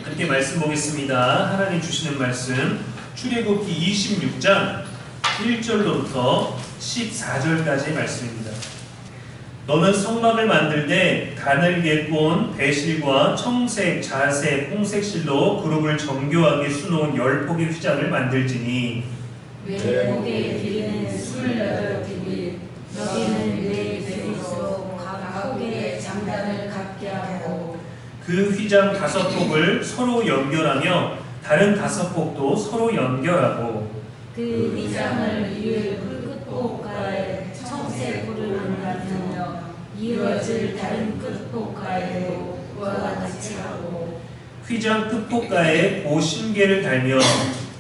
함께 말씀 보겠습니다. 하나님 주시는 말씀 출애굽기 26장 1절로부터 14절까지의 말씀입니다. 너는 성막을 만들 때 가늘게꼰 배실과 청색, 자색, 홍색실로 그룹을 정교하게 수놓은 10폭의 휘장을 만들지니 네 폭의 길이는 28규빗, 너비는 4규빗으로 각 폭의 장단을 같게 하고 그 휘장 5폭을 서로 연결하며 다른 5폭도 서로 연결하고 그 휘장을 이을 끝폭가에 청색 뿔을 만들며 이어질 다른 끝폭가에도 그와 같이 하고 휘장 끝폭가에 고신계를 달며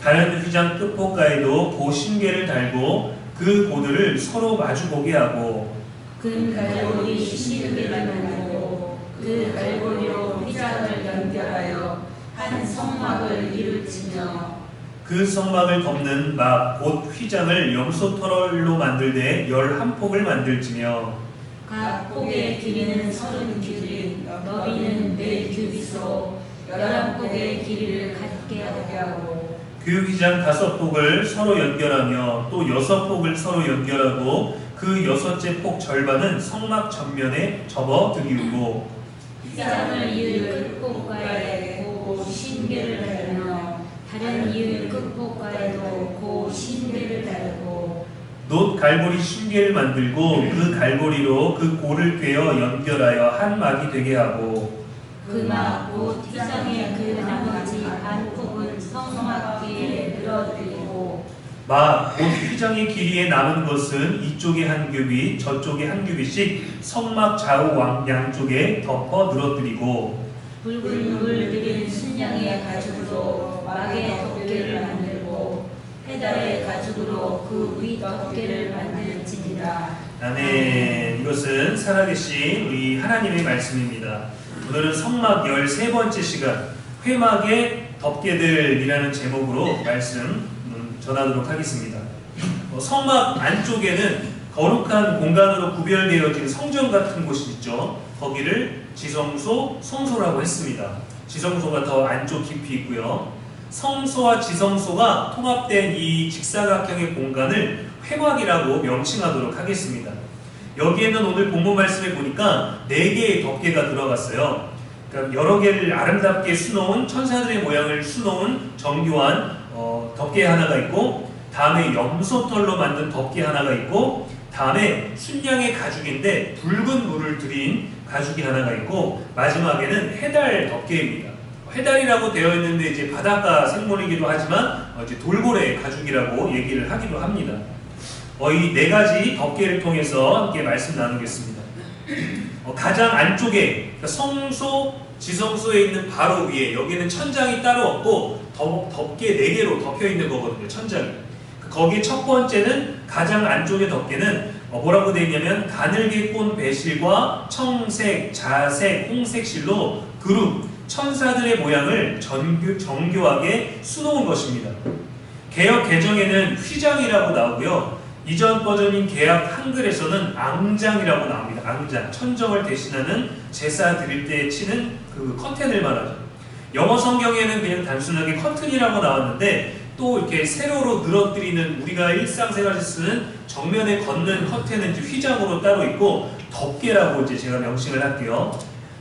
다른 휘장 끝폭가에도 고신계를 달고 그 고들을 서로 마주보게 하고 금 갈고리 12개를 만들고 그 갈고리로 휘장을 연결하여 한 성막을 이룰지며 그 성막을 덮는 막 곧 휘장을 염소털로 만들되 11폭을 만들지며 각 폭의 길이는 30규빗, 너비는 4규빗으로 11폭의 길이를 갖게 하고 그 휘장 5폭을 서로 연결하며 또 6폭을 서로 연결하고 그 6째 폭 절반은 성막 전면에 접어들이우고 휘장을 이을 끝폭가에 고 신계를 달며 다른 이을 끝폭가에도 고 신계를 달고 놋 갈고리 신계를 만들고 그 갈고리로 그 고를 꿰어 연결하여 한 막이 되게 하고 그 막 곧 휘장의 그 나머지 반폭은 성막 뒤에 늘어뜨리고 막 곧 휘장의 길이에 남은 것은 이쪽에 한 규빗 저쪽에 한 규빗씩 성막 좌우 양쪽에 덮어 늘어뜨리고 붉은 물 들인 순양의 가죽으로 막의 덮개를 만들고 페달의 가죽으로 그 위 덮개를 만들지니라. 아멘. 이것은 살아계신 우리 하나님의 말씀입니다. 오늘은 성막 13번째 시간 회막의 덮개들이라는 제목으로 말씀 전하도록 하겠습니다. 성막 안쪽에는 거룩한 공간으로 구별되어진 성전 같은 곳이 있죠. 거기를 지성소, 성소라고 했습니다. 지성소가 더 안쪽 깊이 있고요. 성소와 지성소가 통합된 이 직사각형의 공간을 회막이라고 명칭하도록 하겠습니다. 여기에는 오늘 본문 말씀에 보니까 4개의 덮개가 들어갔어요. 그러니까 여러 개를 아름답게 수놓은 천사들의 모양을 수놓은 정교한 덮개 하나가 있고, 다음에 염소털로 만든 덮개 하나가 있고, 다음에 순양의 가죽인데 붉은 물을 들인 가죽이 하나가 있고, 마지막에는 해달 덮개입니다. 해달이라고 되어 있는데 이제 바닷가 생물이기도 하지만 이제 돌고래 가죽이라고 얘기를 하기도 합니다. 이 4가지 덮개를 통해서 함께 말씀 나누겠습니다. 가장 안쪽에 그러니까 성소, 지성소에 있는 바로 위에 여기는 천장이 따로 없고 덮개 4개로 덮여 있는 거거든요. 천장이. 거기 첫 번째는 가장 안쪽의 덮개는 뭐라고 되어 있냐면 가늘게꼰 배실과 청색, 자색, 홍색실로 그룹 천사들의 모양을 정교하게 수놓은 것입니다. 개역 개정에는 휘장이라고 나오고요. 이전 버전인 개역 한글에서는 앙장이라고 나옵니다. 앙장, 천정을 대신하는 제사 드릴 때 치는 그 커튼을 말하죠. 영어 성경에는 그냥 단순하게 커튼이라고 나왔는데 또 이렇게 세로로 늘어뜨리는 우리가 일상생활에서 쓰는 정면에 걷는 커튼은 이제 휘장으로 따로 있고 덮개라고 이제 제가 명칭을 할게요.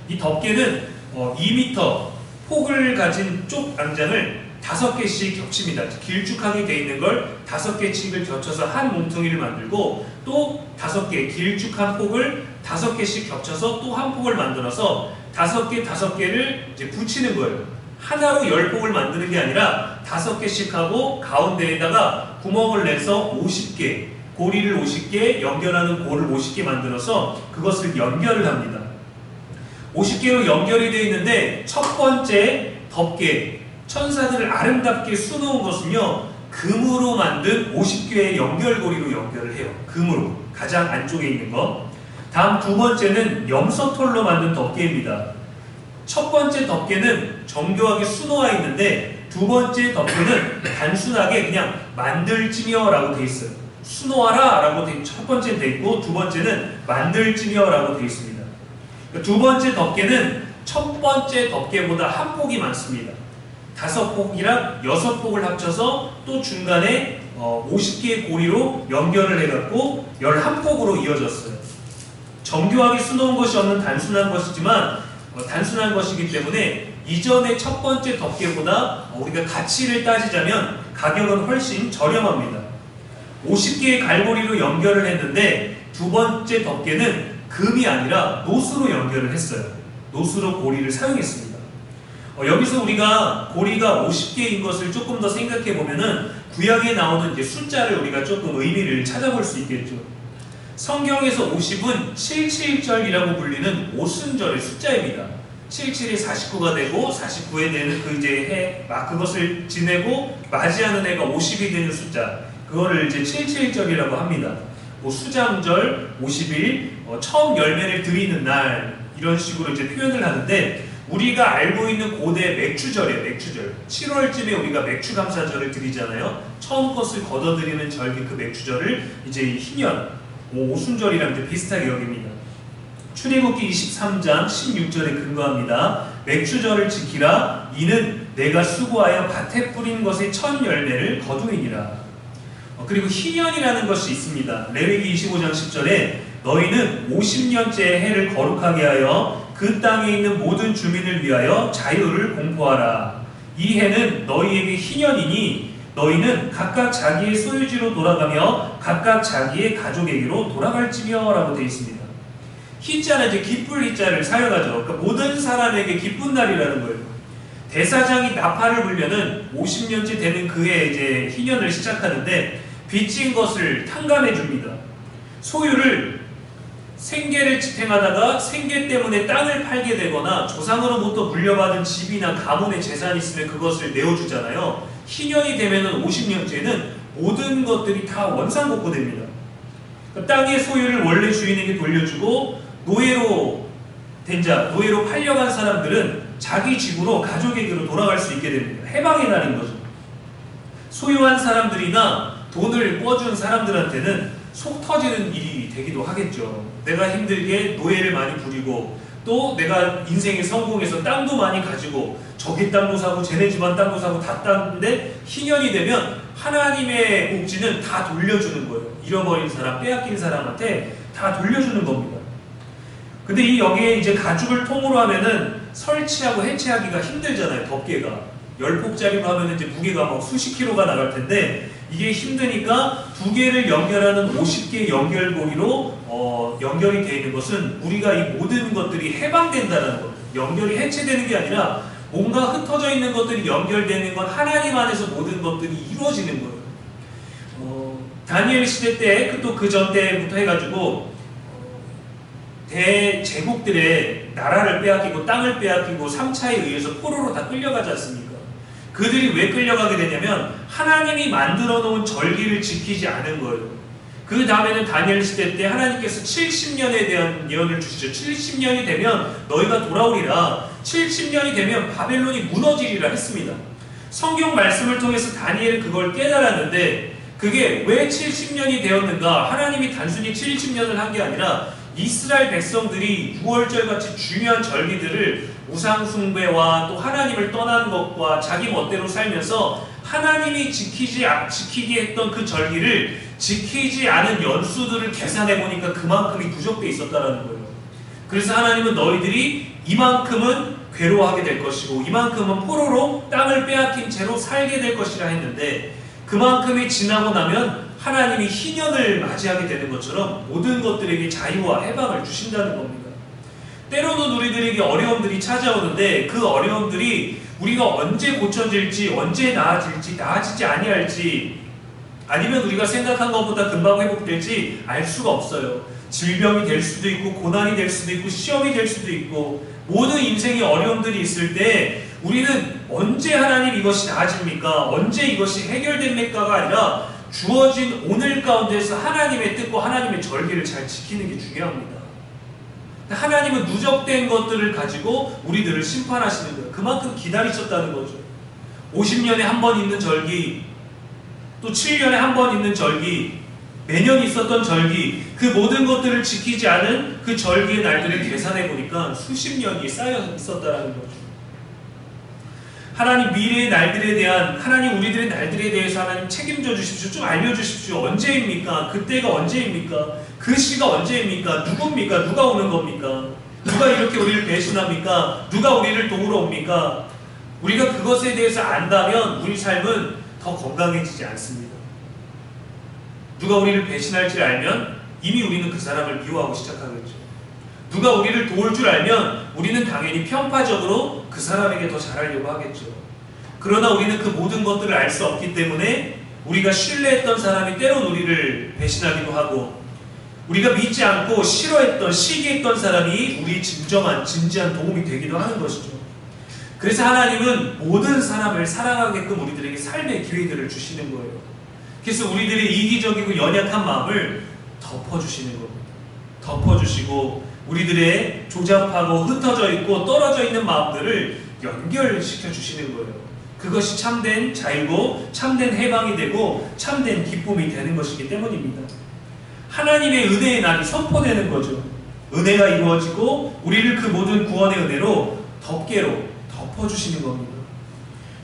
이 덮개는 2m 폭을 가진 쪽 앙장을 5개씩 겹칩니다. 길쭉하게 되어 있는 걸 5개씩을 겹쳐서 한 뭉텅이를 만들고 또 5개 길쭉한 폭을 5개씩 겹쳐서 또 한 폭을 만들어서 5개를 이제 붙이는 거예요. 하나로 10폭을 만드는 게 아니라 5개씩 하고 가운데에다가 구멍을 내서 50개, 고리를 50개, 연결하는 골을 50개 만들어서 그것을 연결을 합니다. 50개로 연결이 되어 있는데 첫 번째 덮개, 천사들을 아름답게 수놓은 것은요, 금으로 만든 50개의 연결고리로 연결을 해요. 금으로. 가장 안쪽에 있는 거. 다음 2번째는 염소털로 만든 덮개입니다. 첫 번째 덮개는 정교하게 수놓아 있는데 2번째 덮개는 단순하게 그냥 만들지며 라고 되어 있어요. 수놓아라 라고 첫 번째는 되어 있고 2번째는 만들지며 라고 되어 있습니다. 2번째 덮개는 첫 번째 덮개보다 한 폭이 많습니다. 5폭이랑 6폭을 합쳐서 또 중간에 50개의 고리로 연결을 해갖고 11폭으로 이어졌어요. 정교하게 수놓은 것이 없는 단순한 것이지만 단순한 것이기 때문에 이전의 첫 번째 덮개보다 우리가 가치를 따지자면 가격은 훨씬 저렴합니다. 50개의 갈고리로 연결을 했는데 두 번째 덮개는 금이 아니라 노수로 연결을 했어요. 노수로 고리를 사용했습니다. 여기서 우리가 고리가 50개인 것을 조금 더 생각해 보면은 구약에 나오는 이제 숫자를 우리가 조금 의미를 찾아볼 수 있겠죠. 성경에서 50은 777절이라고 불리는 오순절의 숫자입니다. 77이 49가 되고 49에 되는 그 이제 해, 그것을 지내고 맞이하는 해가 50이 되는 숫자, 그거를 이제 77절이라고 합니다. 뭐 수장절, 50일, 처음 열매를 드리는 날, 이런 식으로 이제 표현을 하는데, 우리가 알고 있는 고대 맥추절이에요. 맥추절. 7월쯤에 우리가 맥추감사절을 드리잖아요. 처음 것을 걷어들이는 절기, 그 맥추절을 이제 희년, 오순절이랑 이제 비슷하게 여깁니다. 출애굽기 23장 16절에 근거합니다. 맥추절을 지키라. 이는 내가 수고하여 밭에 뿌린 것의 첫 열매를 거두이니라. 그리고 희년이라는 것이 있습니다. 레위기 25장 10절에 너희는 50년째 해를 거룩하게 하여 그 땅에 있는 모든 주민을 위하여 자유를 공포하라. 이 해는 너희에게 희년이니 너희는 각각 자기의 소유지로 돌아가며 각각 자기의 가족에게로 돌아갈지며 라고 되어 있습니다. 희자는 이제 기쁠 희자를 사용하죠. 그러니까 모든 사람에게 기쁜 날이라는 거예요. 대사장이 나팔을 불면은 50년째 되는 그해 이제 희년을 시작하는데 빚진 것을 탕감해 줍니다. 소유를 생계를 지탱하다가 생계 때문에 땅을 팔게 되거나 조상으로부터 물려받은 집이나 가문의 재산이 있으면 그것을 내어주잖아요. 희년이 되면은 50년째는 모든 것들이 다 원상복구됩니다. 그러니까 땅의 소유를 원래 주인에게 돌려주고 노예로 된 자, 노예로 팔려간 사람들은 자기 집으로 가족에게로 돌아갈 수 있게 됩니다. 해방의 날인 거죠. 소유한 사람들이나 돈을 꿔준 사람들한테는 속 터지는 일이 되기도 하겠죠. 내가 힘들게 노예를 많이 부리고 또 내가 인생에 성공해서 땅도 많이 가지고 저기 땅도 사고 쟤네 집안 땅도 사고 다 땄는데 희년이 되면 하나님의 복지는 다 돌려주는 거예요. 잃어버린 사람, 빼앗긴 사람한테 다 돌려주는 겁니다. 근데 이 여기에 이제 가죽을 통으로 하면은 설치하고 해체하기가 힘들잖아요. 덮개가 10폭짜리로 하면은 이제 무게가 막 수십 킬로가 나갈 텐데 이게 힘드니까 두 개를 연결하는 50개 연결고리로 연결이 되어 있는 것은 우리가 이 모든 것들이 해방된다는 것, 연결이 해체되는 게 아니라 뭔가 흩어져 있는 것들이 연결되는 건 하나님 안에서 모든 것들이 이루어지는 거예요. 다니엘 시대 때 또 그 전 때부터 해가지고 대제국들의 나라를 빼앗기고 땅을 빼앗기고 3차에 의해서 포로로 다 끌려가지 않습니까? 그들이 왜 끌려가게 되냐면 하나님이 만들어 놓은 절기를 지키지 않은 거예요. 그 다음에는 다니엘 시대 때 하나님께서 70년에 대한 예언을 주시죠. 70년이 되면 너희가 돌아오리라. 70년이 되면 바벨론이 무너지리라 했습니다. 성경 말씀을 통해서 다니엘은 그걸 깨달았는데 그게 왜 70년이 되었는가? 하나님이 단순히 70년을 한 게 아니라 이스라엘 백성들이 6월절 같이 중요한 절기들을 우상숭배와 또 하나님을 떠난 것과 자기 멋대로 살면서 하나님이 지키게 했던 그 절기를 지키지 않은 연수들을 계산해 보니까 그만큼이 부족돼 있었다라는 거예요. 그래서 하나님은 너희들이 이만큼은 괴로워하게 될 것이고 이만큼은 포로로 땅을 빼앗긴 채로 살게 될 것이라 했는데 그만큼이 지나고 나면 하나님이 희년을 맞이하게 되는 것처럼 모든 것들에게 자유와 해방을 주신다는 겁니다. 때로는 우리들에게 어려움들이 찾아오는데 그 어려움들이 우리가 언제 고쳐질지 언제 나아질지 나아지지 아니할지 아니면 우리가 생각한 것보다 금방 회복될지 알 수가 없어요. 질병이 될 수도 있고 고난이 될 수도 있고 시험이 될 수도 있고 모든 인생의 어려움들이 있을 때 우리는 언제 하나님 이것이 나아집니까? 언제 이것이 해결됩니까가 아니라 주어진 오늘 가운데서 하나님의 뜻과 하나님의 절기를 잘 지키는 게 중요합니다. 하나님은 누적된 것들을 가지고 우리들을 심판하시는 거예요. 그만큼 기다리셨다는 거죠. 50년에 한 번 있는 절기, 또 7년에 한 번 있는 절기, 매년 있었던 절기, 그 모든 것들을 지키지 않은 그 절기의 날들을 계산해 보니까 수십 년이 쌓여 있었다라는 거죠. 하나님 미래의 날들에 대한, 하나님 우리들의 날들에 대해서 하나님 책임져 주십시오. 좀 알려주십시오. 언제입니까? 그때가 언제입니까? 그 시가 언제입니까? 누굽니까? 누가 오는 겁니까? 누가 이렇게 우리를 배신합니까? 누가 우리를 도우러 옵니까? 우리가 그것에 대해서 안다면 우리 삶은 더 건강해지지 않습니다. 누가 우리를 배신할 줄 알면 이미 우리는 그 사람을 미워하고 시작하겠죠. 누가 우리를 도울 줄 알면 우리는 당연히 편파적으로 그 사람에게 더 잘하려고 하겠죠. 그러나 우리는 그 모든 것들을 알 수 없기 때문에 우리가 신뢰했던 사람이 때론 우리를 배신하기도 하고, 우리가 믿지 않고 싫어했던, 시기했던 사람이 우리 진지한 도움이 되기도 하는 것이죠. 그래서 하나님은 모든 사람을 사랑하게끔 우리들에게 삶의 기회들을 주시는 거예요. 그래서 우리들의 이기적이고 연약한 마음을 덮어주시는 겁니다. 덮어주시고 우리들의 조잡하고 흩어져 있고 떨어져 있는 마음들을 연결시켜 주시는 거예요. 그것이 참된 자유고 참된 해방이 되고 참된 기쁨이 되는 것이기 때문입니다. 하나님의 은혜의 날이 선포되는 거죠. 은혜가 이루어지고 우리를 그 모든 구원의 은혜로 덮개로 덮어주시는 겁니다.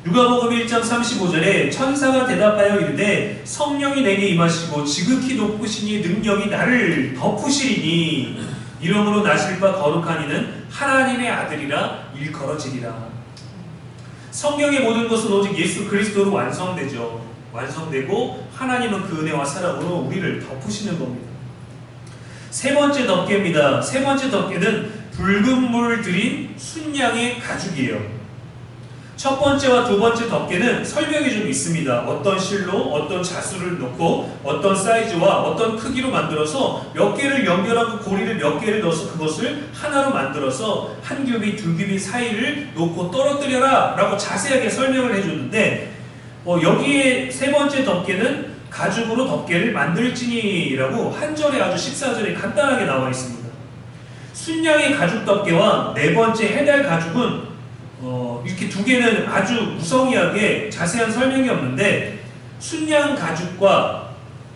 누가복음 1장 35절에 천사가 대답하여 이르되 성령이 내게 임하시고 지극히 높으시니 능력이 나를 덮으시리니 이러므로 나실 바 거룩한 이는 하나님의 아들이라 일컬어지리라. 성경의 모든 것은 오직 예수 그리스도로 완성되죠. 완성되고 하나님은 그 은혜와 사랑으로 우리를 덮으시는 겁니다. 세 번째 덮개입니다. 세 번째 덮개는 붉은 물 들인 순양의 가죽이에요. 첫 번째와 두 번째 덮개는 설명이 좀 있습니다. 어떤 실로 어떤 자수를 넣고 어떤 사이즈와 어떤 크기로 만들어서 몇 개를 연결하고 고리를 몇 개를 넣어서 그것을 하나로 만들어서 한 겹이 두 겹이 사이를 놓고 떨어뜨려라 라고 자세하게 설명을 해줬는데, 여기에 세 번째 덮개는 가죽으로 덮개를 만들지니라고 한 절에 아주 14절에 간단하게 나와 있습니다. 순양의 가죽 덮개와 네 번째 해달 가죽은 이렇게 두 개는 아주 무성의하게 자세한 설명이 없는데, 순양 가죽과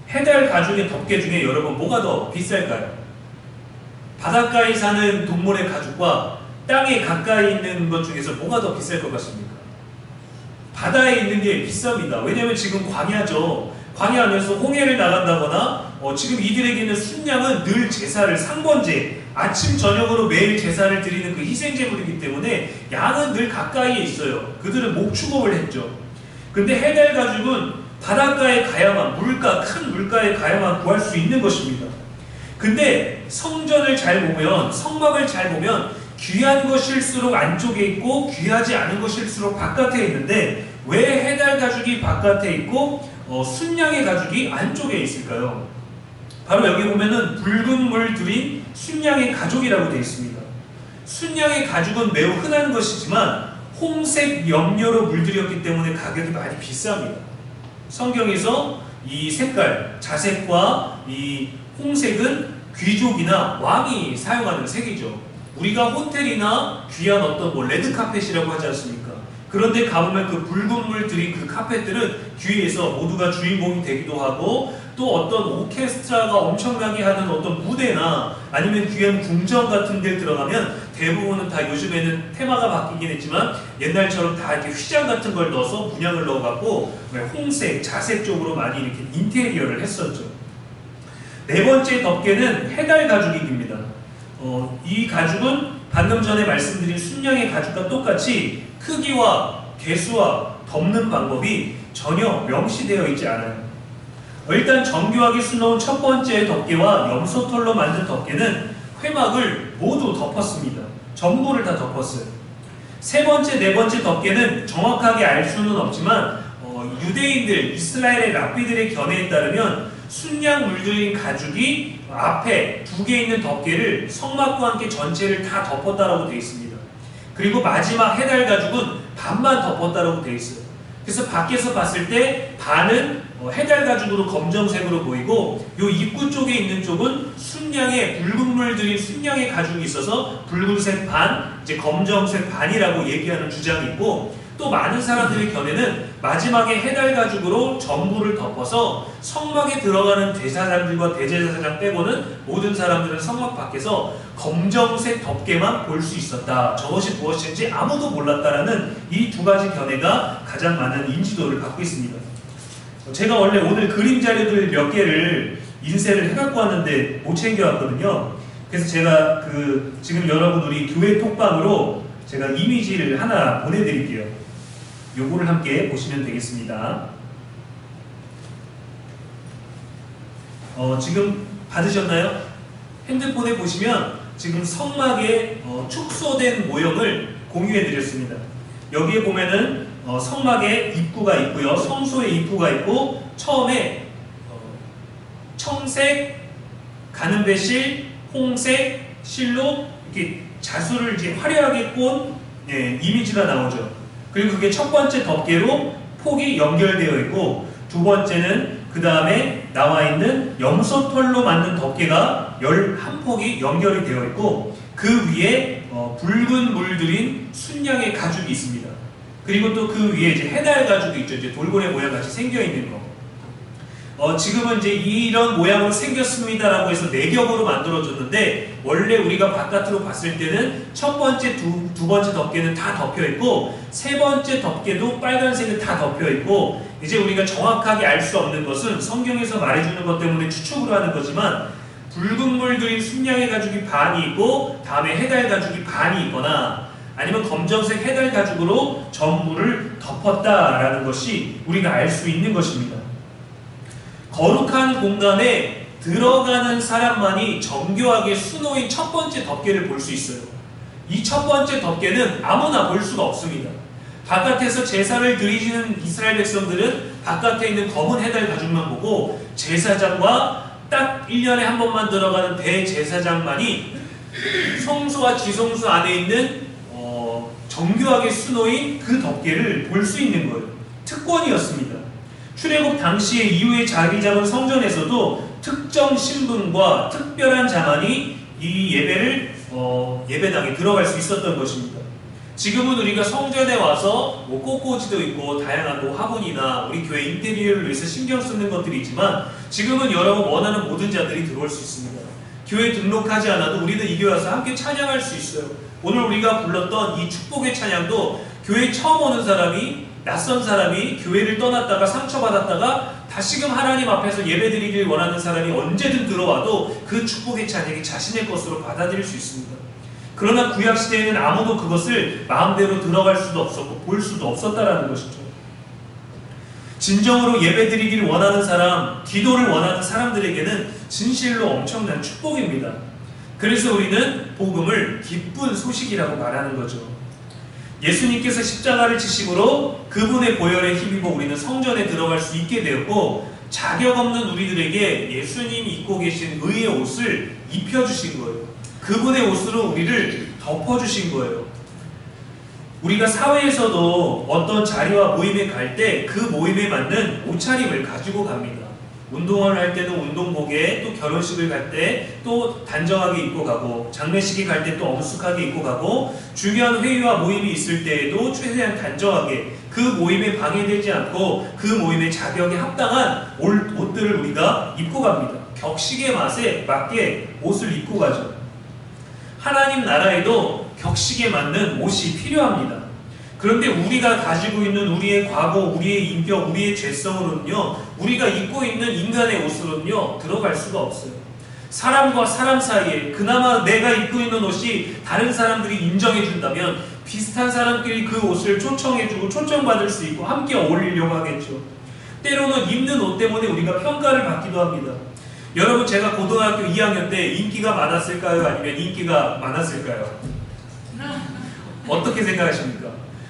해달 가죽의 덮개 중에 여러분 뭐가 더 비쌀까요? 바닷가에 사는 동물의 가죽과 땅에 가까이 있는 것 중에서 뭐가 더 비쌀 것 같습니까? 바다에 있는 게 비쌉니다. 왜냐하면 지금 광야죠. 광야 안에서 홍해를 나간다거나 지금 이들에게는 순양은 늘 제사를 상번제, 아침 저녁으로 매일 제사를 드리는 그 희생제물이기 때문에 양은 늘 가까이에 있어요. 그들은 목축업을 했죠. 근데 해달 가죽은 바닷가에 가야만, 큰 물가에 가야만 구할 수 있는 것입니다. 근데 성전을 잘 보면, 성막을 잘 보면 귀한 것일수록 안쪽에 있고 귀하지 않은 것일수록 바깥에 있는데 왜 해달 가죽이 바깥에 있고 순양의 가죽이 안쪽에 있을까요? 바로 여기 보면은 붉은 물 들인 순양의 가죽이라고 되어 있습니다. 순양의 가죽은 매우 흔한 것이지만 홍색 염료로 물들였기 때문에 가격이 많이 비쌉니다. 성경에서 이 색깔, 자색과 이 홍색은 귀족이나 왕이 사용하는 색이죠. 우리가 호텔이나 귀한 어떤 레드카펫이라고 하지 않습니까? 그런데 가보면 그 붉은 물 들인 그 카펫들은 뒤에서 모두가 주인공이 되기도 하고, 또 어떤 오케스트라가 엄청나게 하는 어떤 무대나 아니면 귀한 궁전 같은 데 들어가면 대부분은 다, 요즘에는 테마가 바뀌긴 했지만 옛날처럼 다 이렇게 휘장 같은 걸 넣어서 문양을 넣어갖고 홍색, 자색 쪽으로 많이 이렇게 인테리어를 했었죠. 네 번째 덮개는 해달 가죽입니다. 이 가죽은 방금 전에 말씀드린 순양의 가죽과 똑같이 크기와 개수와 덮는 방법이 전혀 명시되어 있지 않아요. 일단 정교하게 수놓은 첫 번째 덮개와 염소털로 만든 덮개는 회막을 모두 덮었습니다. 전부를 다 덮었어요. 세 번째, 네 번째 덮개는 정확하게 알 수는 없지만 유대인들, 이스라엘의 랍비들의 견해에 따르면 순양 물들인 가죽이 앞에 두 개 있는 덮개를 성막과 함께 전체를 다 덮었다라고 되어 있습니다. 그리고 마지막 해달 가죽은 반만 덮었다라고 되어 있어요. 그래서 밖에서 봤을 때 반은 해달 가죽으로 검정색으로 보이고, 요 입구 쪽에 있는 쪽은 순양의 붉은 물 들인 순양의 가죽이 있어서 붉은색 반, 이제 검정색 반이라고 얘기하는 주장이 있고, 또 많은 사람들의 견해는 마지막에 해달 가죽으로 전부를 덮어서 성막에 들어가는 제사장들과 대제사장 빼고는 모든 사람들은 성막 밖에서 검정색 덮개만 볼 수 있었다. 저것이 무엇인지 아무도 몰랐다라는 이 두 가지 견해가 가장 많은 인지도를 갖고 있습니다. 제가 원래 오늘 그림 자료들 몇 개를 인쇄를 해갖고 왔는데 못 챙겨왔거든요. 그래서 제가 지금 여러분 우리 교회 톡방으로 제가 이미지를 하나 보내드릴게요. 요거를 함께 보시면 되겠습니다. 지금 받으셨나요? 핸드폰에 보시면 지금 성막에 축소된 모형을 공유해드렸습니다. 여기에 보면은 성막에 입구가 있고요. 성소에 입구가 있고 처음에 청색, 가는배실, 홍색, 실로 이렇게 자수를 이제 화려하게 꼰 이미지가 나오죠. 그리고 그게 첫 번째 덮개로 폭이 연결되어 있고 두 번째는 그 다음에 나와 있는 염소털로 만든 덮개가 11폭이 연결이 되어 있고 그 위에 붉은 물들인 순양의 가죽이 있습니다. 그리고 또 그 위에 이제 해달 가죽이 있죠. 이제 돌고래 모양 같이 생겨 있는 거. 지금은 이제 이런 모양으로 생겼습니다라고 해서 네 겹으로 만들어졌는데 원래 우리가 바깥으로 봤을 때는 첫 번째, 두 번째 덮개는 다 덮여 있고 세 번째 덮개도 빨간색은 다 덮여 있고 이제 우리가 정확하게 알 수 없는 것은 성경에서 말해주는 것 때문에 추측으로 하는 거지만 붉은 물들인 순양의 가죽이 반이 있고 다음에 해달 가죽이 반이 있거나 아니면 검정색 해달 가죽으로 전부를 덮었다라는 것이 우리가 알 수 있는 것입니다. 거룩한 공간에 들어가는 사람만이 정교하게 수놓인 첫 번째 덮개를 볼 수 있어요. 이 첫 번째 덮개는 아무나 볼 수가 없습니다. 바깥에서 제사를 드리시는 이스라엘 백성들은 바깥에 있는 검은 해달 가죽만 보고 제사장과 딱 1년에 한 번만 들어가는 대제사장만이 성소와 지성소 안에 있는 정교하게 수놓인 그 덮개를 볼 수 있는 거예요. 특권이었습니다. 출애굽 당시에 이후에 자리 잡은 성전에서도 특정 신분과 특별한 자만이 이 예배당에 들어갈 수 있었던 것입니다. 지금은 우리가 성전에 와서 꽃꽂이도 있고 다양한 화분이나 우리 교회 인테리어를 위해서 신경 쓰는 것들이 있지만 지금은 여러분 원하는 모든 자들이 들어올 수 있습니다. 교회 등록하지 않아도 우리는 이 교회 와서 함께 찬양할 수 있어요. 오늘 우리가 불렀던 이 축복의 찬양도 교회 처음 오는 사람이 낯선 사람이 교회를 떠났다가 상처받았다가 다시금 하나님 앞에서 예배드리길 원하는 사람이 언제든 들어와도 그 축복의 찬양이 자신의 것으로 받아들일 수 있습니다. 그러나 구약시대에는 아무도 그것을 마음대로 들어갈 수도 없었고 볼 수도 없었다라는 것이죠. 진정으로 예배드리길 원하는 사람, 기도를 원하는 사람들에게는 진실로 엄청난 축복입니다. 그래서 우리는 복음을 기쁜 소식이라고 말하는 거죠. 예수님께서 십자가를 지심으로 그분의 보혈에 힘입어 우리는 성전에 들어갈 수 있게 되었고 자격 없는 우리들에게 예수님이 입고 계신 의의 옷을 입혀주신 거예요. 그분의 옷으로 우리를 덮어주신 거예요. 우리가 사회에서도 어떤 자리와 모임에 갈 때 그 모임에 맞는 옷차림을 가지고 갑니다. 운동을 할 때는 운동복에, 또 결혼식을 갈 때 또 단정하게 입고 가고, 장례식에 갈 때 또 엄숙하게 입고 가고, 중요한 회의와 모임이 있을 때에도 최대한 단정하게 그 모임에 방해되지 않고 그 모임의 자격에 합당한 옷들을 우리가 입고 갑니다. 격식의 맛에 맞게 옷을 입고 가죠. 하나님 나라에도 격식에 맞는 옷이 필요합니다. 그런데 우리가 가지고 있는 우리의 과거, 우리의 인격, 우리의 죄성으로는요, 우리가 입고 있는 인간의 옷으로는요 들어갈 수가 없어요. 사람과 사람 사이에 그나마 내가 입고 있는 옷이 다른 사람들이 인정해준다면 비슷한 사람끼리 그 옷을 초청해주고 초청받을 수 있고 함께 어울리려고 하겠죠. 때로는 입는 옷 때문에 우리가 평가를 받기도 합니다. 여러분, 제가 고등학교 2학년 때 인기가 많았을까요? 아니면 인기가 많았을까요? 어떻게 생각하십니까?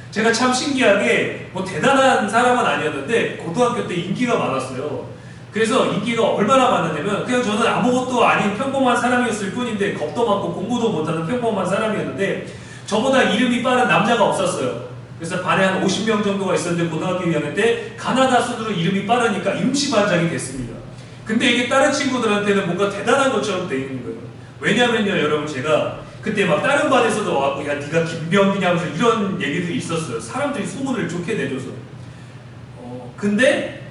제가 참 신기하게 대단한 사람은 아니었는데 고등학교 때 인기가 많았어요. 그래서 인기가 얼마나 많았냐면 그냥 저는 아무것도 아닌 평범한 사람이었을 뿐인데 겁도 많고 공부도 못하는 평범한 사람이었는데 저보다 이름이 빠른 남자가 없었어요. 그래서 반에 한 50명 정도가 있었는데 고등학교 2학년 때 가나다 순으로 이름이 빠르니까 임시반장이 됐습니다. 근데 이게 다른 친구들한테는 뭔가 대단한 것처럼 돼 있는 거예요. 왜냐면요, 여러분, 제가 그때 막 다른 반에서도 와갖고 야 네가 김병기냐 하면서 이런 얘기들이 있었어요. 사람들이 소문을 좋게 내줘서. 근데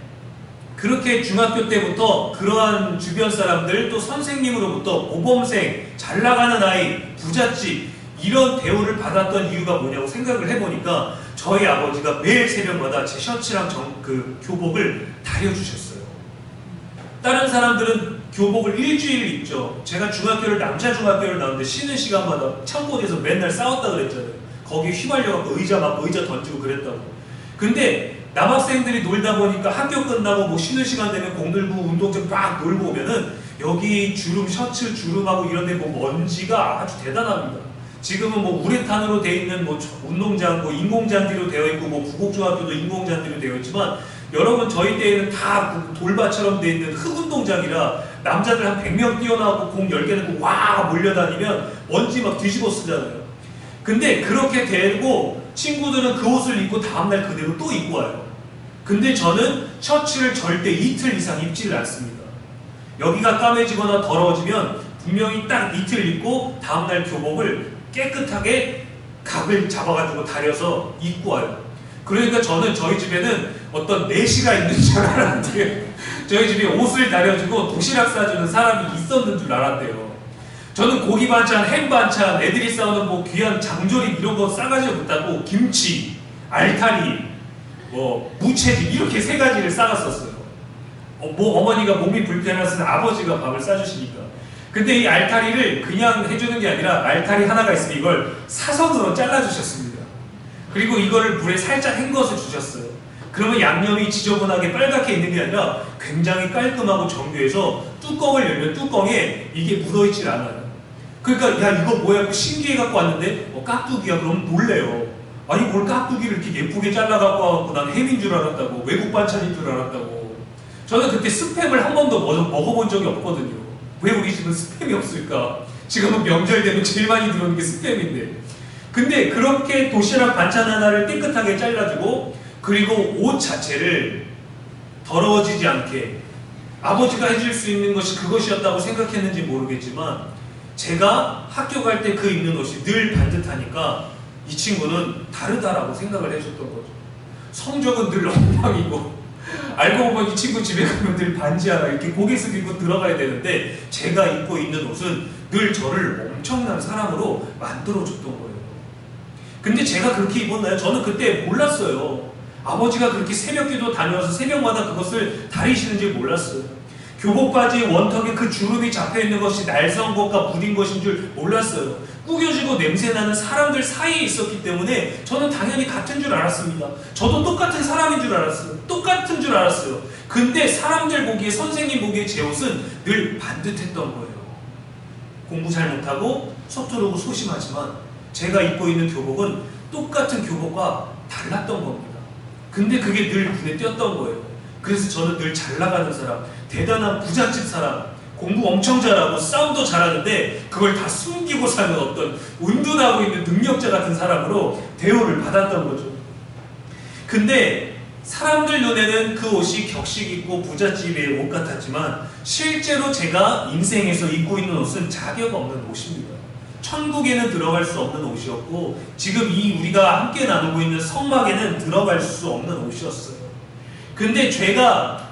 그렇게 중학교 때부터 그러한 주변 사람들 또 선생님으로부터 모범생, 잘 나가는 아이, 부잣집 이런 대우를 받았던 이유가 뭐냐고 생각을 해보니까 저희 아버지가 매일 새벽마다 제 셔츠랑 그 교복을 다려주셨어요. 다른 사람들은 교복을 일주일 입죠. 제가 중학교를 남자 중학교를 나왔는데 쉬는 시간마다 창고에서 맨날 싸웠다 그랬잖아요. 거기에 휘말려갖고 의자 던지고 그랬다고. 근데 남학생들이 놀다 보니까 학교 끝나고 뭐 쉬는 시간 되면 공들고 운동장 막 놀고 오면은 여기 주름 셔츠 주름하고 이런데 뭐 먼지가 아주 대단합니다. 지금은 뭐 우레탄으로 되어 있는 뭐 운동장, 뭐 인공잔디로 되어 있고 뭐 부곡중학교도 인공잔디로 되어 있지만 여러분 저희 때에는 다 돌밭처럼 되어 있는 흙운동장이라 남자들 한 100명 뛰어나오고 공 10개 넣고 와 몰려다니면 먼지 막 뒤집어 쓰잖아요. 근데 그렇게 되고 친구들은 그 옷을 입고 다음날 그대로 또 입고 와요. 근데 저는 셔츠를 절대 이틀 이상 입지를 않습니다. 여기가 까매지거나 더러워지면 분명히 딱 이틀 입고 다음날 교복을 깨끗하게 각을 잡아가지고 다려서 입고 와요. 그러니까 저는 저희 집에는 어떤 내시가 있는 줄 알았대요. 저희 집에 옷을 다려주고 도시락 싸주는 사람이 있었는 줄 알았대요. 저는 고기 반찬, 햄 반찬, 애들이 싸우는 뭐 귀한 장조림 이런 거 싸가지 못하고 김치, 알타리, 뭐 무채집 이렇게 3가지를 싸갔었어요. 뭐 어머니가 몸이 불편해서 아버지가 밥을 싸주시니까. 근데 이 알타리를 그냥 해주는 게 아니라 알타리 하나가 있으면 이걸 사선으로 잘라주셨습니다. 그리고 이거를 물에 살짝 헹궈서 주셨어요. 그러면 양념이 지저분하게 빨갛게 있는 게 아니라 굉장히 깔끔하고 정교해서 뚜껑을 열면 뚜껑에 이게 묻어있질 않아요. 그러니까 야 이거 뭐야 신기해 갖고 왔는데 깍두기야 그러면 놀래요. 아니 뭘 깍두기를 이렇게 예쁘게 잘라 갖고 와갖고 난 햄인 줄 알았다고, 외국 반찬인 줄 알았다고. 저는 그때 스팸을 한 번도 먹어본 적이 없거든요. 왜 우리 집은 스팸이 없을까? 지금은 명절 되면 제일 많이 들어오는 게 스팸인데. 근데 그렇게 도시락 반찬 하나를 깨끗하게 잘라주고 그리고 옷 자체를 더러워지지 않게 아버지가 해줄 수 있는 것이 그것이었다고 생각했는지 모르겠지만 제가 학교 갈 때 그 입는 옷이 늘 반듯하니까 이 친구는 다르다라고 생각을 해줬던 거죠. 성적은 늘 엉망이고 알고 보면 이 친구 집에 가면 늘 반지 하나 이렇게 고개 숙이고 들어가야 되는데 제가 입고 있는 옷은 늘 저를 엄청난 사람으로 만들어줬던 거예요. 근데 제가 그렇게 입었나요? 저는 그때 몰랐어요. 아버지가 그렇게 새벽기도 다녀와서 새벽마다 그것을 다리시는지 몰랐어요. 교복 바지의 원턱에 그 주름이 잡혀있는 것이 날선것과 묻은 것인 줄 몰랐어요. 구겨지고 냄새나는 사람들 사이에 있었기 때문에 저는 당연히 같은 줄 알았습니다. 저도 똑같은 사람인 줄 알았어요. 똑같은 줄 알았어요. 근데 사람들 보기에, 선생님 보기에 제 옷은 늘 반듯했던 거예요. 공부 잘 못하고 서투르고 소심하지만 제가 입고 있는 교복은 똑같은 교복과 달랐던 겁니다. 근데 그게 늘 눈에 띄었던 거예요. 그래서 저는 늘 잘 나가는 사람, 대단한 부잣집 사람, 공부 엄청 잘하고 싸움도 잘하는데 그걸 다 숨기고 사는 어떤 은둔하고 있는 능력자 같은 사람으로 대우를 받았던 거죠. 근데 사람들 눈에는 그 옷이 격식 있고 부잣집의 옷 같았지만 실제로 제가 인생에서 입고 있는 옷은 자격 없는 옷입니다. 천국에는 들어갈 수 없는 옷이었고 지금 이 우리가 함께 나누고 있는 성막에는 들어갈 수 없는 옷이었어요. 근데 죄가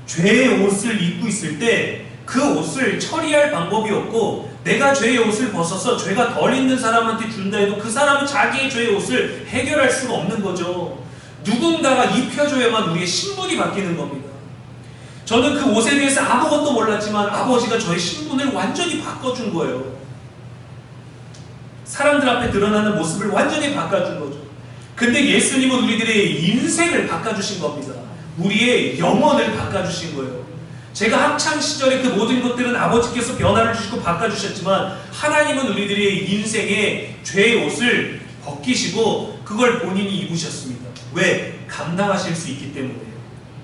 죄의 옷을 입고 있을 때 그 옷을 처리할 방법이 없고 내가 죄의 옷을 벗어서 죄가 덜 있는 사람한테 준다 해도 그 사람은 자기의 죄의 옷을 해결할 수가 없는 거죠. 누군가가 입혀줘야만 우리의 신분이 바뀌는 겁니다. 저는 그 옷에 대해서 아무것도 몰랐지만 아버지가 저의 신분을 완전히 바꿔준 거예요. 사람들 앞에 드러나는 모습을 완전히 바꿔준 거죠. 근데 예수님은 우리들의 인생을 바꿔주신 겁니다. 우리의 영혼을 바꿔주신 거예요. 제가 학창시절에 그 모든 것들은 아버지께서 변화를 주시고 바꿔주셨지만 하나님은 우리들의 인생의 죄의 옷을 벗기시고 그걸 본인이 입으셨습니다. 왜? 감당하실 수 있기 때문에요.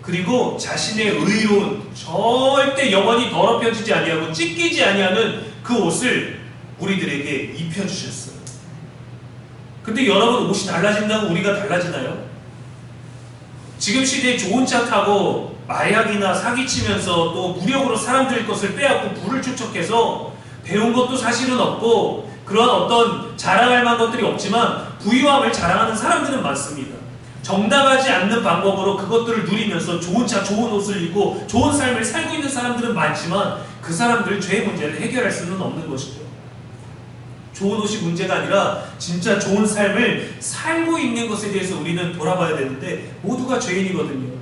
그리고 자신의 의로운 절대 영원히 더럽혀지지 아니하고 찢기지 아니하는 그 옷을 우리들에게 입혀주셨어요. 근데 여러분 옷이 달라진다고 우리가 달라지나요? 지금 시대에 좋은 차 타고 마약이나 사기치면서 또 무력으로 사람들 것을 빼앗고 부를 축적해서 배운 것도 사실은 없고 그런 어떤 자랑할 만한 것들이 없지만 부유함을 자랑하는 사람들은 많습니다. 정당하지 않는 방법으로 그것들을 누리면서 좋은 차, 좋은 옷을 입고 좋은 삶을 살고 있는 사람들은 많지만 그 사람들 죄의 문제를 해결할 수는 없는 것이죠. 좋은 옷이 문제가 아니라 진짜 좋은 삶을 살고 있는 것에 대해서 우리는 돌아봐야 되는데 모두가 죄인이거든요.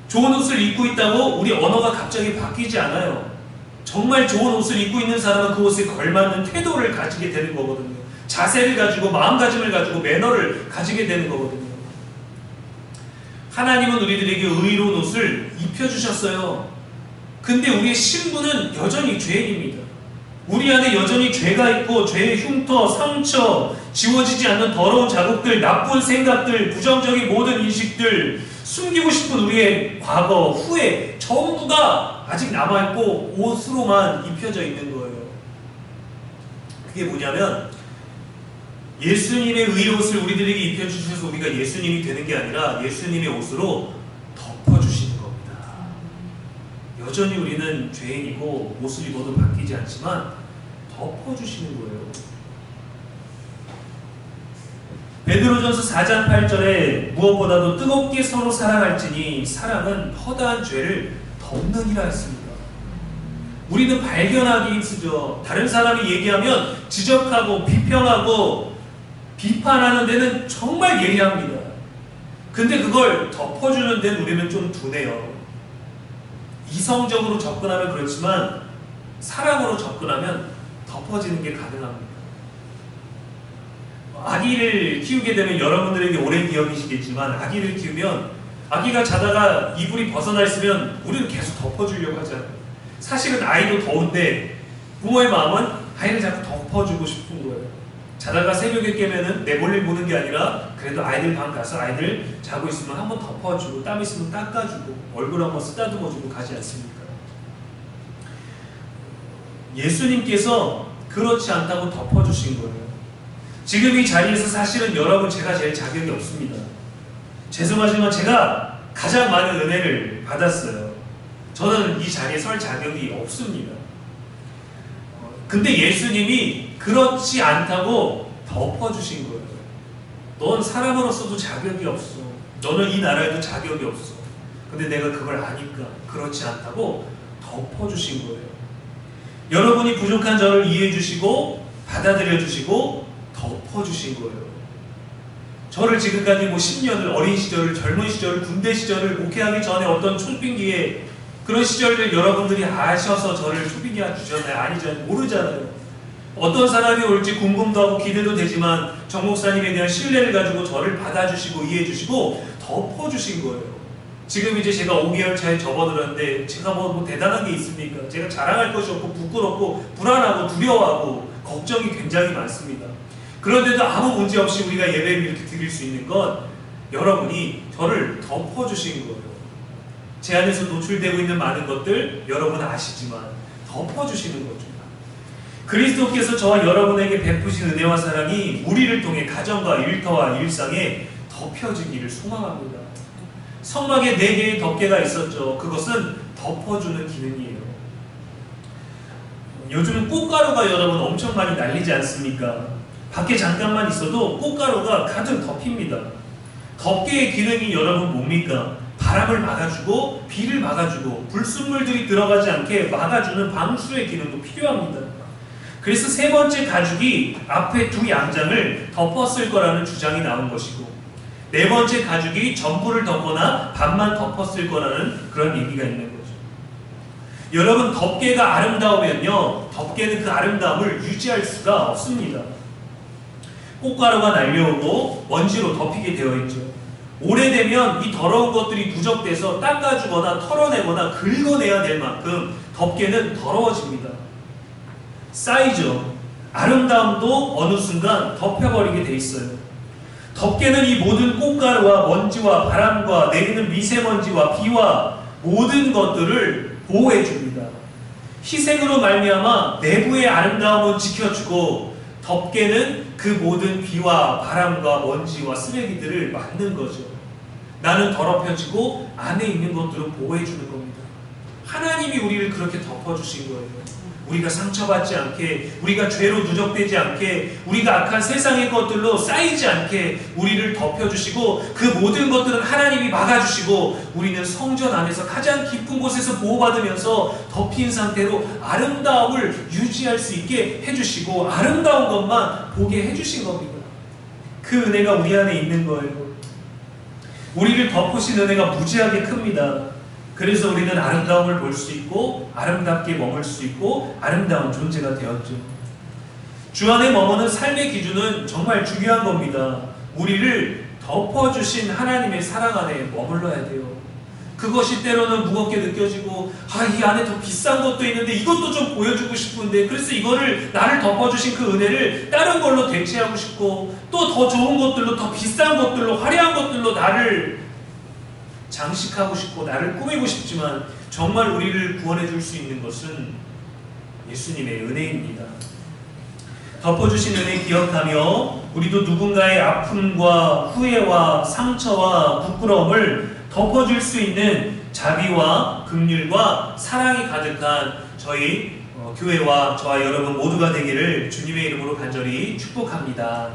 좋은 옷을 입고 있다고 우리 언어가 갑자기 바뀌지 않아요. 정말 좋은 옷을 입고 있는 사람은 그 옷에 걸맞는 태도를 가지게 되는 거거든요. 자세를 가지고 마음가짐을 가지고 매너를 가지게 되는 거거든요. 하나님은 우리들에게 의로운 옷을 입혀주셨어요. 근데 우리의 신분은 여전히 죄인입니다. 우리 안에 여전히 죄가 있고 죄의 흉터, 상처, 지워지지 않는 더러운 자국들, 나쁜 생각들, 부정적인 모든 인식들, 숨기고 싶은 우리의 과거, 후회 전부가 아직 남아있고 옷으로만 입혀져 있는 거예요. 그게 뭐냐면 예수님의 의옷을 우리들에게 입혀주셔서 우리가 예수님이 되는 게 아니라 예수님의 옷으로 덮어주시는 겁니다. 여전히 우리는 죄인이고 옷을 입어도 바뀌지 않지만 덮어주시는 거예요. 베드로전서 4장 8절에 무엇보다도 뜨겁게 서로 사랑할지니 사랑은 허다한 죄를 덮느니라 했습니다. 우리는 발견하기 힘쓰죠. 다른 사람이 얘기하면 지적하고 비평하고 비판하는 데는 정말 예리합니다. 근데 그걸 덮어주는 데는 우리는 좀 둔해요. 이성적으로 접근하면 그렇지만 사랑으로 접근하면 덮어지는 게 가능합니다. 아기를 키우게 되면 여러분들에게 오랜 기억이시겠지만 아기를 키우면 아기가 자다가 이불이 벗어나 있으면 우리는 계속 덮어주려고 하잖아요. 사실은 아이도 더운데 부모의 마음은 아이를 자꾸 덮어주고 싶은 거예요. 자다가 새벽에 깨면은 내 몰래 보는 게 아니라 그래도 아이들 방 가서 아이들 자고 있으면 한번 덮어주고 땀 있으면 닦아주고 얼굴 한번 쓰다듬어주고 가지 않습니까? 예수님께서 그렇지 않다고 덮어주신 거예요. 지금 이 자리에서 사실은 여러분 제가 제일 자격이 없습니다. 죄송하지만 제가 가장 많은 은혜를 받았어요. 저는 이 자리에 설 자격이 없습니다. 근데 예수님이 그렇지 않다고 덮어주신 거예요. 넌 사람으로서도 자격이 없어. 너는 이 나라에도 자격이 없어. 근데 내가 그걸 아니까 그렇지 않다고 덮어주신 거예요. 여러분이 부족한 저를 이해해 주시고 받아들여 주시고 덮어주신 거예요. 저를 지금까지 10년을 어린 시절을 젊은 시절을 군대 시절을 목회하기 전에 어떤 초빙기에 그런 시절을 여러분들이 아셔서 저를 초빙기해 주셨나요? 아니죠. 모르잖아요. 어떤 사람이 올지 궁금도 하고 기대도 되지만 정 목사님에 대한 신뢰를 가지고 저를 받아주시고 이해해주시고 덮어주신 거예요. 지금 이제 제가 5개월 차에 접어들었는데 제가 뭐 대단한 게 있습니까? 제가 자랑할 것이 없고 부끄럽고 불안하고 두려워하고 걱정이 굉장히 많습니다. 그런데도 아무 문제 없이 우리가 예배를 이렇게 드릴 수 있는 건 여러분이 저를 덮어주신 거예요. 제 안에서 노출되고 있는 많은 것들 여러분 아시지만 덮어주시는 거죠. 그리스도께서 저와 여러분에게 베푸신 은혜와 사랑이 우리를 통해 가정과 일터와 일상에 덮여지기를 소망합니다. 성막에 4개의 덮개가 있었죠. 그것은 덮어주는 기능이에요. 요즘은 꽃가루가 여러분 엄청 많이 날리지 않습니까? 밖에 잠깐만 있어도 꽃가루가 가득 덮입니다. 덮개의 기능이 여러분 뭡니까? 바람을 막아주고 비를 막아주고 불순물들이 들어가지 않게 막아주는 방수의 기능도 필요합니다. 그래서 3번째 가죽이 앞에 2 양장을 덮었을 거라는 주장이 나온 것이고 4번째 가죽이 전부를 덮거나 반만 덮었을 거라는 그런 얘기가 있는 거죠. 여러분 덮개가 아름다우면요 덮개는 그 아름다움을 유지할 수가 없습니다. 꽃가루가 날려오고 먼지로 덮이게 되어 있죠. 오래되면 이 더러운 것들이 누적돼서 닦아주거나 털어내거나 긁어내야 될 만큼 덮개는 더러워집니다. 쌓이죠. 아름다움도 어느 순간 덮여버리게 돼 있어요. 덮개는 이 모든 꽃가루와 먼지와 바람과 내리는 미세먼지와 비와 모든 것들을 보호해 줍니다. 희생으로 말미암아 내부의 아름다움은 지켜주고 덮개는 그 모든 비와 바람과 먼지와 쓰레기들을 막는 거죠. 나는 더럽혀지고 안에 있는 것들은 보호해 주는 겁니다. 하나님이 우리를 그렇게 덮어주신 거예요. 우리가 상처받지 않게, 우리가 죄로 누적되지 않게, 우리가 악한 세상의 것들로 쌓이지 않게 우리를 덮여주시고 그 모든 것들은 하나님이 막아주시고 우리는 성전 안에서 가장 깊은 곳에서 보호받으면서 덮인 상태로 아름다움을 유지할 수 있게 해주시고 아름다운 것만 보게 해주신 겁니다. 그 은혜가 우리 안에 있는 거예요. 우리를 덮으신 은혜가 무지하게 큽니다. 그래서 우리는 아름다움을 볼 수 있고 아름답게 머물 수 있고 아름다운 존재가 되었죠. 주 안에 머무는 삶의 기준은 정말 중요한 겁니다. 우리를 덮어주신 하나님의 사랑 안에 머물러야 돼요. 그것이 때로는 무겁게 느껴지고 이 안에 더 비싼 것도 있는데 이것도 좀 보여주고 싶은데 그래서 이거를 나를 덮어주신 그 은혜를 다른 걸로 대체하고 싶고 또 더 좋은 것들로 더 비싼 것들로 화려한 것들로 나를 장식하고 싶고 나를 꾸미고 싶지만 정말 우리를 구원해 줄 수 있는 것은 예수님의 은혜입니다. 덮어주신 은혜 기억하며 우리도 누군가의 아픔과 후회와 상처와 부끄러움을 덮어줄 수 있는 자비와 긍휼과 사랑이 가득한 저희 교회와 저와 여러분 모두가 되기를 주님의 이름으로 간절히 축복합니다.